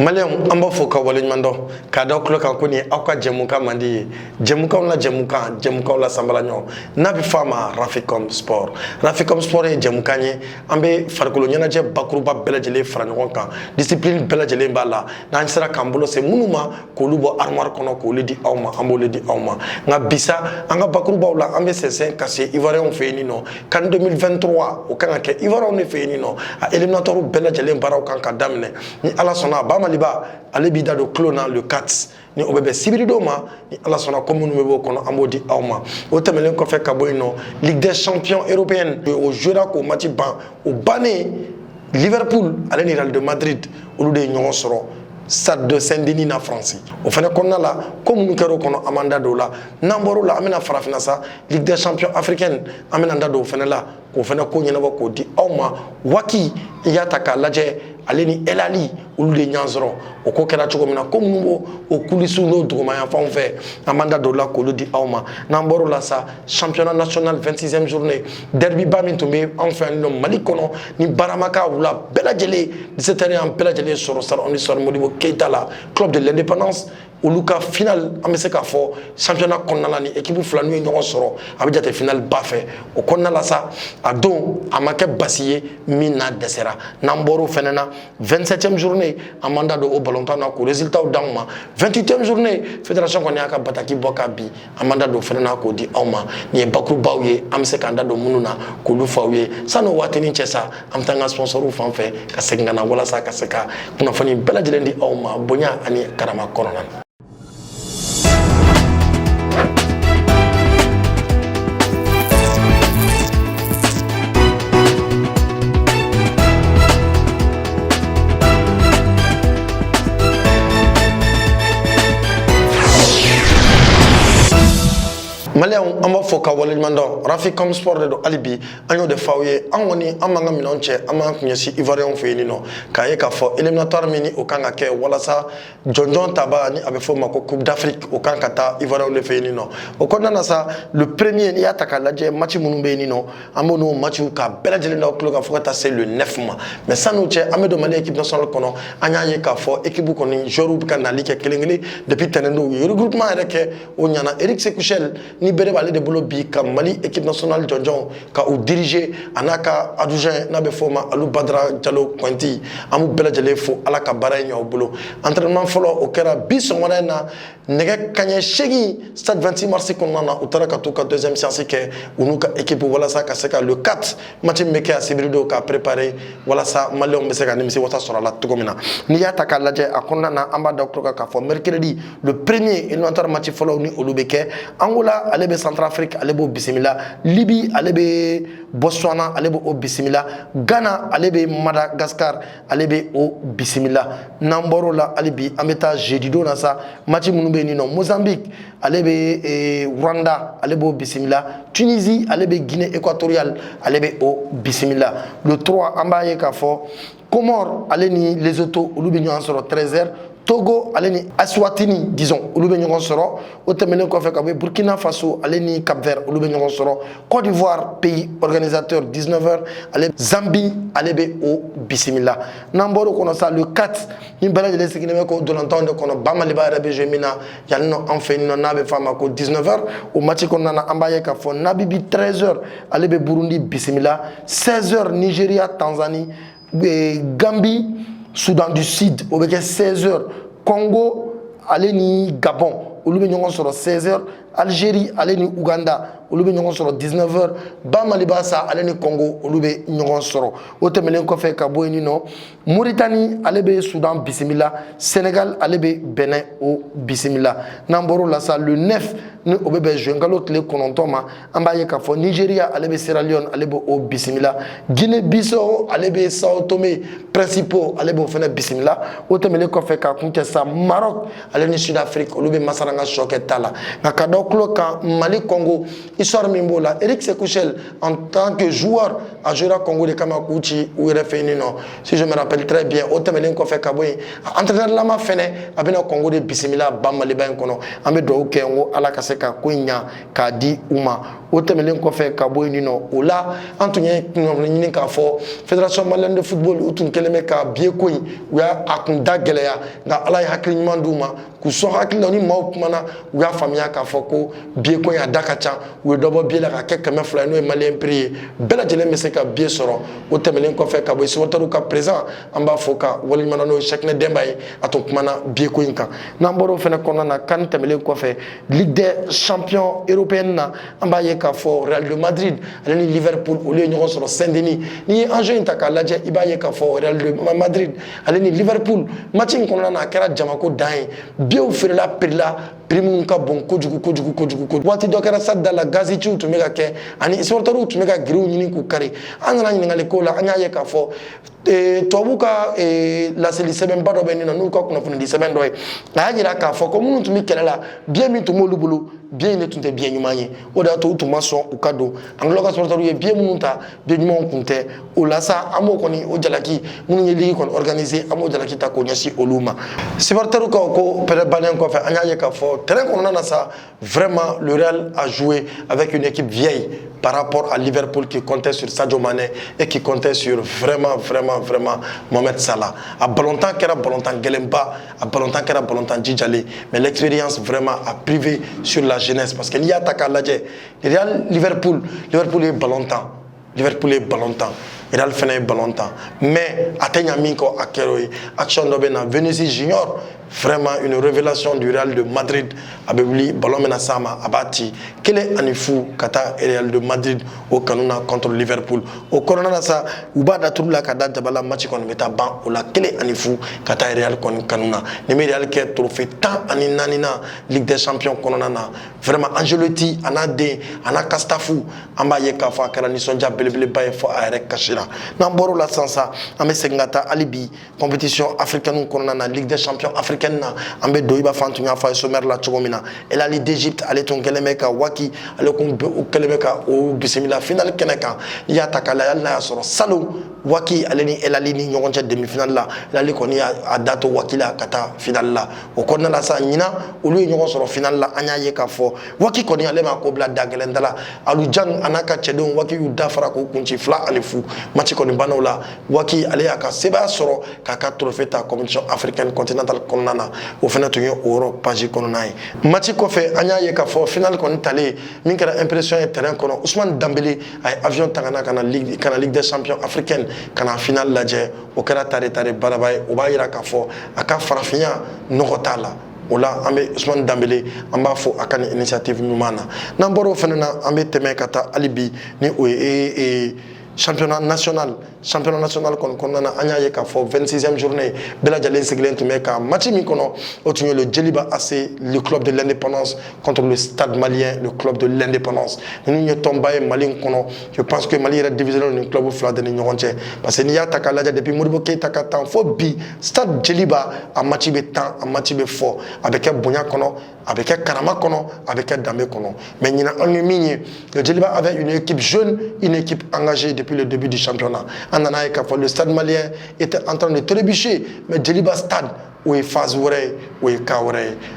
Malem amba foka wale mando kada kulo kan kuni akwa jemuka mandi jemuka la sambala nyo nabi fama Raficom Sport e jemuka nye ambe farkolo nyana je bakruba belajele franyon kan discipline belajele bala na nsira kambulo se munuma kolubo armoire kono ko ledi awma ambole di awma nga bisa anga bakruba wala ambe sesen kase ivoirien feni no kan 2023 o kan ke ivoirien ne feni no a éliminatoire belajele baraw kan ka damne ni ala sona ba maliba alebida do clona le 4 ni obebe sibirido ma ni ala sona comme nous mebo kono amodi awma o temelen ko fe kaboino Ligue des champions européenne au jouera ko match ban au bané Liverpool aleni Real de Madrid olu de ñoo soro Stade de Saint-Denis na France o fene konna la comme nous kero kono amanda do la namboro la amena farafina sa Ligue des champions africaine amena ndado fene la ko fene ko nyina ko di awma waki yataka laje aleni elali olu de nyanzoro o ko kera chogo mina comme nous o kulisu no dogoma ya fon fe amanda do la ko di awma namboro la sa championnat national 26e journée derby bamin tombe enfin no malikono ni baramaka wula belajele 17 ans belajele soro sar on sor modibo Keita la club de l'indépendance oluka final ameseka fo championnat konnala ni équipe flanu ñoo soro abijate final bafe o konnala sa adon amake basiye mina desera namboro fenena 27e journée amanda do au ballon tan ko résultat dangma 28e journée fédération ko nyaka bataki bokabi amanda do fenena ko di awma ni bakru bawye amseka anda do mununa ko lu fawye sano watini chesa amtanga sponsor u fanfe ka sengana wala sa ka seka kuna fani belajelendi awma bonya ani karama corona. Malien amba foka wale mando Raficom Sport do alibi anyo de fawye anwoni amanga minonche amanga kunyesi ivoirien feni no kaye ka fo éliminatoire mini o kanga ke wala sa jonjon taba ni abe fo mako Coupe d'Afrique o kanga ta ivoirien le feni no o konna na sa le premier ni ataka laje match munumbe ni no amono match ka belajele na club ka fo ta c'est le 9 mois mais ça nous che amedo mali équipe nationale kono anya ye ka fo équipe ko ni joru ka na ligue kelengeli depuis tenendo regroupement reke o nyana Eric Sekouchel ni bere balé de bolo bi ka Mali équipe nationale jonjon ka ou diriger anaka adjoint na be foma Alou Badra Diallo Kwanti amu bela jale fo ala ka bara nya bolo entraînement folo o kera bi so ngona na nege kanye shegi stade 26 mars ko na utara ka to ka deuxième séance ke unuka équipe wala sa ka seka le 4 match meke a sibrido ka préparer wala sa Mali on be seka nimisi wata sora la tugomina ni ya taka laje akonna na amba docteur ka fo mercredi le premier éliminatoire match folo ni olubeke Angola alebe Centrafrique alebo bisimila Libye alebe Botswana alebo o bisimila Ghana alebe Madagascar alebe o bisimila namboro la alibi ameta jeudi do na sa match munube ni no Mozambique alebe Rwanda alebo bisimila Tunisie alebe Guinée équatoriale alebe o bisimila le 3 ambaye ka fo Comores aleni Lesotho ulubi nyo ansoro 13h Togo aleni Aswatini disons ulubi nyo soro o temene ko fe ka Burkina Faso aleni Cap-Vert ulubi nyo soro Côte d'Ivoire pays organisateur 19h ale Zambie alebe o bisimila namboro kono sa le 4 ni bala de sekine ko do l'entendre kono bamali ba rabe jemina yalno enfin no nabe fama ko 19h o match kono na ambaye ka fo nabibi 13h alebe Burundi bisimila 16h Nigeria Tanzanie Gambie, Soudan du Sud, au 16h, Congo, Aleni, Gabon, au 16h, Algérie, Aleni, Ouganda, au 19h, Bamalibasa, Aleni, Congo, au 19h, au Temelen Kofe, Kabo, Nino, Mauritanie, Alebe, Soudan, Bismillah, Sénégal, Alebe, Benin, au Bismillah, Namboro, Lassa, le 9, au bébé Jungalo, Clé, Konontoma, Ambaye Kafo, Nigeria, Alebe, Sierra Leone, Alebe, au Bismillah, Guinée-Bissau, Alebe, Sao Tomé, principaux, Alebe, au Fene, Bismillah, au Temelen Kofe, Kakuntesa, Maroc, Aleni, Sud-Afrique, au Lube, Masaranga, Choketala, Nakadoklo, Mali, Congo, histoire Mimbola. Eric Sekouchel, en tant que joueur, a joué à Congo de Kamakouchi ou non. Si je me rappelle très bien, au Temelen Kofe Kaboy, entraîneur Lama Fene, a bien au Congo de Bissimila, Bamaliban Kono, Amedo Kengo, Alakaseka, Kouinya, Kadi, Uma, au Temelen Kofe Kaboy Nino, ou là, Antonien Kafo, Fédération Malienne de football, ou Tunkelemeka, Biekouin, ou ya Akunda Gelea, na Alay Hakli Mandouma, Kousso Hakli Noni Maukmana, ou ya Famia Kafoko, Biekouin à Dakacha, ou Dobo Biela, Kakame Flano et Malien Prié, Bella Jelem Seka Biesoro, au Temelen Kofe Kaboy, si votre cas présent, en bas Foka, Walimano, chacun d'Embaye, à ton Kumana, Biekouinka. Namboro Fena Konana, Kan Temelen Kofe, Ligue des champions européenne, en bas Yekafo, Real de Madrid, Aleni Liverpool, au lieu de sur Saint-Denis, ni Angers Intaka, Ladja, Iba Yekafo, Real de Madrid, Aleni Liverpool, Mathin Konana, Kara Jamako Dain, Bio Ferla Perla, Primunka Bon, Kojuku, Wati Dokara Sadala, Gazichu, to make a care, and it's what to make a grew in Kukari, and Rani Kola, Anya Yekafo. Tobuka la seliseben bado benina nuka kuna fundi seben doy ajira ka fo ko munu tumi kelela bien mi to molubulu bien ne tunte bien nyumanye oda to tuma so ukado anglo ka sportaru ye bien munta bien nyuma kunte o la sa amo koni o jalaki munu yeli kon organiser amo jalaki ta ko nyasi oluma sportaru ko pere banen ko fa anya ye ka fo terrain ko na sa vraiment le Real a joué avec une équipe vieille par rapport à Liverpool qui comptait sur Sadio Mané et qui comptait sur vraiment Mohamed Salah. À Balontan qui era Balontan Gelemba, à Balontan qui era Balontan Djidjali, mais l'expérience vraiment a privé sur la jeunesse parce qu'il y a attaqué à l'Adjé. Liverpool est Balontan. Liverpool est Balontan. Real Fene est Balontan. Mais Atenya Minko Akeroi, Action Dobena, Vinicius Junior, vraiment une révélation du Real de Madrid. Abebli, Ballon Menasama, Abati, quel est Anifou, Kata et Real de Madrid au Kanuna contre Liverpool. Au Corona, ça, Ubada Toula Kada Dabala, match qu'on met à ban, ou la quel est Anifou, Kata et Real Kanuna. Les Real qui est trophée tant Aninanina, Ligue des Champions Kononana. Vraiment, Angelotti, Anade, Ana Kastafou, Ambaye Kafa, Karanisonja, Belebele Baye, Fo Aerek Kachira. Namboro la Sansa, Ame Sengata, Alibi, compétition africaine Kononana, Ligue des Champions africaine. Ambe doiba fantunya fa sommer la chogomina et ali d'Égypte allait ton kelemeka waki allait kon kelemeka o bisimila final keneka ya takala yalla soro salo waki aleni elali ni ngonja demi final la lali koni a dato wakila kata final la o konna la sa nyina o lu ngon soro final la anya ye ka fo waki koni ale ma ko bla dagelendala alu jang anaka chedon waki yu dafara ko kunchi fla alifu match koni banola waki ale aka seba soro kaka trophée ta compétition africaine continentale au final tu Europe page kononai match ko fe anya ye ka fo final kon tale min kara impression et terrain kono Ousmane Dembélé ay avion tangana kana Ligue des champions africaine kana final la je o kara tare barabay o ba ira ka fo aka farafia nokotala ola ambe Ousmane Dembélé amba fo akane initiative numana namboro fenana ambe teme kata alibi ni o championnat national kon nana anya ye ka fo 26e journée bela jalen siglen to meka match mi kono otunyo le Djeliba AC le club de l'indépendance contre le Stade malien le club de l'indépendance nous ñu tombaye Mali kono je pense que Mali est divisé dans le club fla de ñonté parce que niya takala depuis Modibo Keita katan fo bi Stade Djeliba a match be temps a match be fort avec Bonya kono avec Karama kono avec Dame kono mais ñina on le Djeliba avait une équipe jeune une équipe engagée depuis le début du championnat. Le Stade malien était en train de trébucher, mais Djeliba Stade, où il phase où il kaure.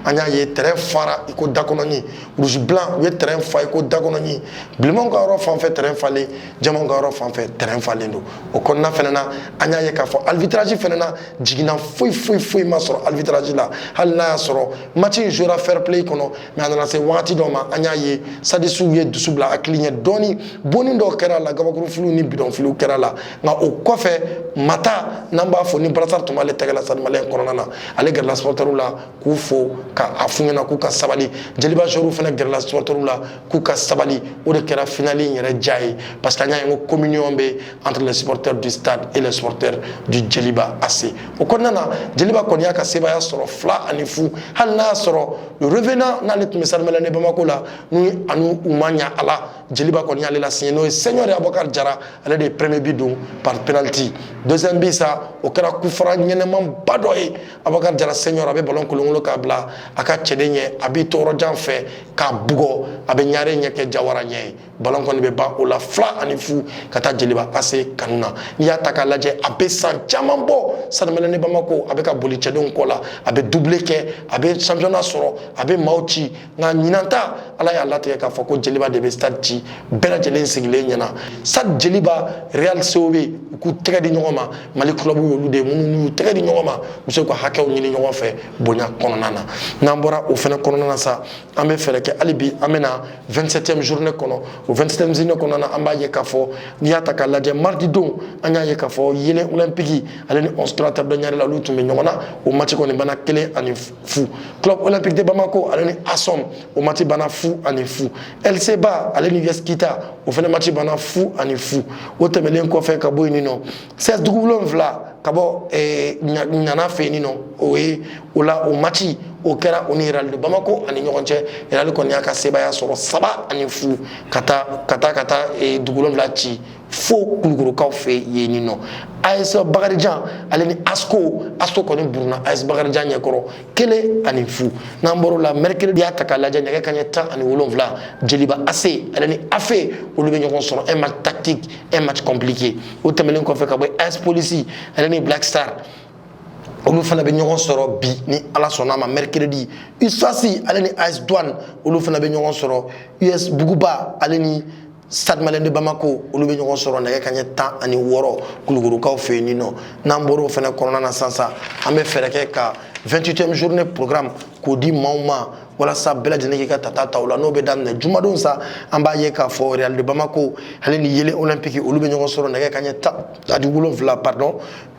Anya y terrain fara, il faut d'akononi. Rouge blanc, où il terrain fa, il faut d'akononi. Blimon garo fan fait terrain falé, Diamant garo fan fait terrain falé. Au konna fenena, Anya y kafo. Arbitrage fenena, jigina fouille masoro. Arbitrage là, halna soro. Match jouera fair play kono, mais on a se wati doma. Anya y, ça dessouye dessous bla akligne doni, bonindo kera la gabakuru flou ni bidon flou kera la. Na au coffre mata namba fo ni brassard to malé tegala Stade malien koronana. Ale gerla sportaru la ku fo ka afunyana ku ka sabali Djeliba joru fena gerla sportaru la ku ka sabali o de kera finali yere jay parce que anya ngo communion be entre les supporters du Stade et les supporters du Djeliba AC o konnana Djeliba konya ka seba ya soro fla anifu hal na soro le revenant na let mesar melane bamako la nu anu umanya ala Djeliba kɔni y'ale la signé n'o ye Seigneur Aboubacar Diarra ale de premier but don par penalty deuxième but sa o kɛra coup franc ɲɛnɛmanba dɔ ye Aboubacar Diarra Seigneur a bɛ ballon kolonkolon k'a bila a ka cɛden ɲɛ a bɛ tɔɔrɔjan fɛ k'a bugɔ a bɛ ɲare ɲɛ kɛ Jawara ɲɛ ye ballon kɔni bɛ ban o la 2-0 ka taa Djeliba AC kanu na n'i y'a ta k'a lajɛ a bɛ san caman bɔ Stade Malien Bamako a bɛ ka boli cɛdenw kɔ la a bɛ doublé kɛ a bɛ championnat sɔrɔ a bɛ maaw ci nka ɲinan ta Ala y'a latigɛ k'a fɔ ko Djeliba de bɛ stade ci bɛɛ lajɛlen sigilen ɲɛna stade Djeliba Real COB u k'u tɛgɛ di ɲɔgɔn ma Mali club y'olu de minnu y'u tɛgɛ di ɲɔgɔn ma u bɛ se ka hakɛw ɲini ɲɔgɔn fɛ bonya kɔnɔna na n'an bɔra o fana kɔnɔna na sa an bɛ fɛɛrɛ kɛ hali bi an bɛ na 27e journée kɔnɔ o 27e journée kɔnɔna na an b'a ye k'a fɔ n'i y'a ta k'a lajɛ mardi don an y'a ye k'a fɔ Yelen Olympique ale ni 11 créateurs de Ɲarela olu tun bɛ ɲɔgɔn na o match kɔni banna 1-0 club olympique de Bamako ale ni Asom o match banna 0-0 LC Ba ale ni US Kita o fana match banna 0-0 o tɛmɛnen kɔfɛ ka bɔ yen nɔ 16 dugu wolonwula ka bɔ Ɲana fɛ yen nɔ o ye o la o match o kɛra o ni Real de Bamako ani ɲɔgɔn cɛ Real kɔni y'a ka sebaya sɔrɔ 7-0 ka taa dugu wolonwula ci fo Kulukorokaw fɛ yen nɔ AS Bakarijan ale ni Asko kɔni buruna AS Bakarijan ɲɛkɔrɔ 1-0 n'an bɔr'o la mercredi y'a ta k'a lajɛ nɛgɛ kanɲɛ 17 Djeliba AC ale ni AFE olu bɛ ɲɔgɔn sɔrɔ un match tactique un match compliqué o tɛmɛnen kɔfɛ ka bɔ AS Police ale ni Black Star olu fana bɛ ɲɔgɔn sɔrɔ bi ni Ala sɔnna ma mercredi USFASI ale ni AS Douane olu fana bɛ ɲɔgɔn sɔrɔ US Buguba ale ni Stade Malien de Bamako olu bɛ ɲɔgɔn sɔrɔ nɛgɛ kanɲɛ 16 Kulukorokaw fɛ yen nɔ n'an bɔra o fana kɔnɔna na sisan an bɛ fɛɛrɛ kɛ ka 28e journée programme k'o di maaw ma walasa bɛɛ lajɛlen k'i ka tata ta o la n'o bɛ daminɛ jumadon sa an b'a ye k'a fɔ Real de Bamako ale ni Yelen Olympique olu bɛ ɲɔgɔn sɔrɔ nɛgɛ kanɲɛ 17 pardon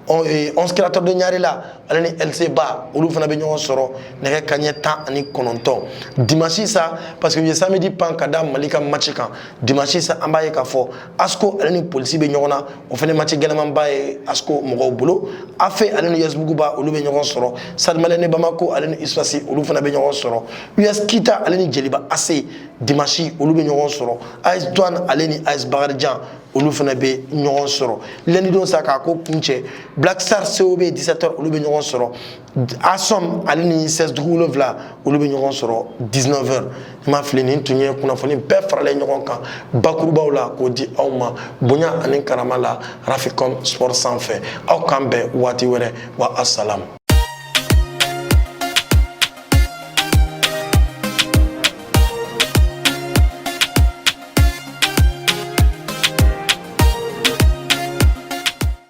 11 créateurs de Ɲarela ale ni LC Ba olu fana bɛ ɲɔgɔn sɔrɔ nɛgɛ kanɲɛ 19 dimanche sa parce que u ye samedi pan ka da Mali ka match kan dimanche sa an b'a ye k'a fɔ Asko ale ni Polisi bɛ ɲɔgɔn na o fana match gɛlɛmanba ye Asko mɔgɔw bolo AFE ale ni US Buguba olu bɛ ɲɔgɔn sɔrɔ Stade Malien de Bamako ale ni USFASI olu fana bɛ ɲɔgɔn sɔrɔ US Kita ale ni Djeliba AC dimanche olu bɛ ɲɔgɔn sɔrɔ AS Douane ale ni AS Bakarijan olu fana bɛ ɲɔgɔn sɔrɔ lundi don sa k'a ko kun cɛ Black Star COB 17h olu bɛ ɲɔgɔn sɔrɔ Asom ale ni 16 dugu wolonwula olu bɛ ɲɔgɔn sɔrɔ 19h i ma fili nin tun ye kunnafoni bɛɛ faralen ɲɔgɔn kan bakurubaw la k'o di aw ma bonya ani karama la Raficom Sport sanfɛ aw k'an bɛn waati wɛrɛ wa asalamu